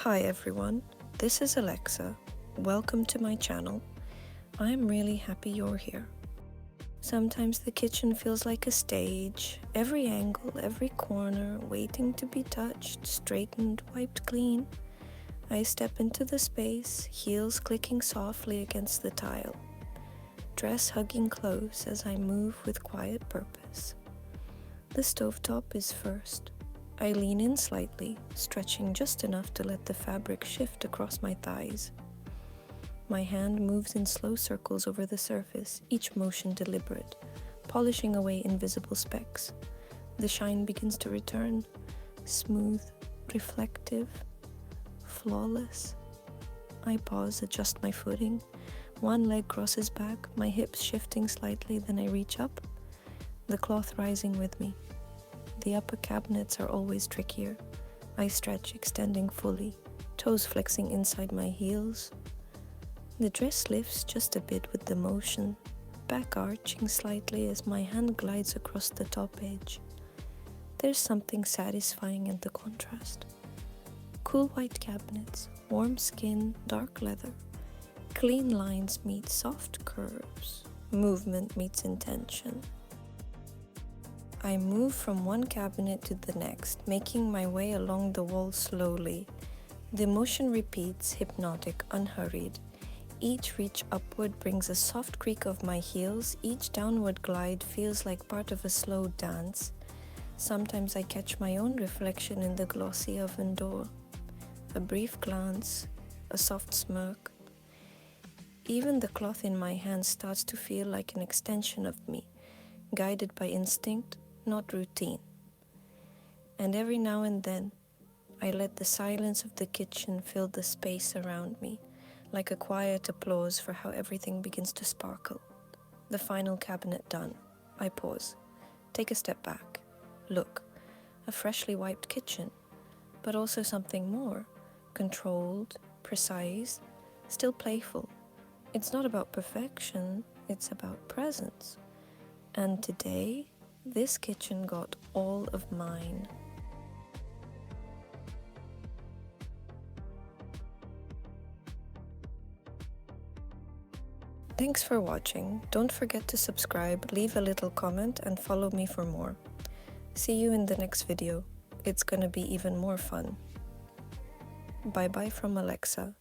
Hi everyone, this is Alexa. Welcome to my channel. I'm really happy you're here. Sometimes the kitchen feels like a stage, every angle, every corner, waiting to be touched, straightened, wiped clean. I step into the space, heels clicking softly against the tile, dress hugging close as I move with quiet purpose. The stovetop is first. I lean in slightly, stretching just enough to let the fabric shift across my thighs. My hand moves in slow circles over the surface, each motion deliberate, polishing away invisible specks. The shine begins to return, smooth, reflective, flawless. I pause, adjust my footing. One leg crosses back, my hips shifting slightly, then I reach up, the cloth rising with me. The upper cabinets are always trickier. I stretch, extending fully, toes flexing inside my heels. The dress lifts just a bit with the motion, back arching slightly as my hand glides across the top edge. There's something satisfying in the contrast. Cool white cabinets, warm skin, dark leather. Clean lines meet soft curves. Movement meets intention. I move from one cabinet to the next, making my way along the wall slowly. The motion repeats, hypnotic, unhurried. Each reach upward brings a soft creak of my heels. Each downward glide feels like part of a slow dance. Sometimes I catch my own reflection in the glossy oven door. A brief glance, a soft smirk. Even the cloth in my hand starts to feel like an extension of me, guided by instinct, not routine. And every now and then, I let the silence of the kitchen fill the space around me, like a quiet applause for how everything begins to sparkle. The final cabinet done, I pause, take a step back, look, a freshly wiped kitchen, but also something more, controlled, precise, still playful. It's not about perfection, it's about presence. And today, this kitchen got all of mine. Thanks for watching. Don't forget to subscribe, leave a little comment, and follow me for more. See you in the next video. It's gonna be even more fun. Bye bye from Alexa.